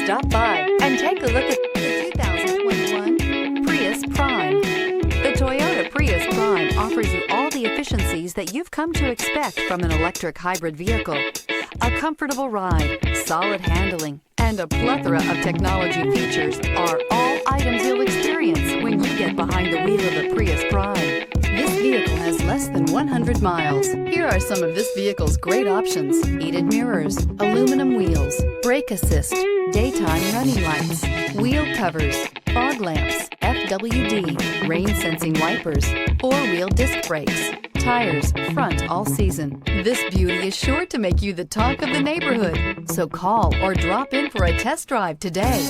Stop by and take a look at the 2021 Prius Prime. The Toyota Prius Prime offers you all the efficiencies that you've come to expect from an electric hybrid vehicle. A comfortable ride, solid handling, and a plethora of technology features are all items you'll experience when you get behind the wheel of the Prius Prime. This vehicle has less than 100 miles. Here are some of this vehicle's great options: heated mirrors, aluminum wheels, brake assist, daytime running lights, wheel covers, fog lamps, FWD, rain sensing wipers, four-wheel disc brakes, tires, front all season. This beauty is sure to make you the talk of the neighborhood. So call or drop in for a test drive today.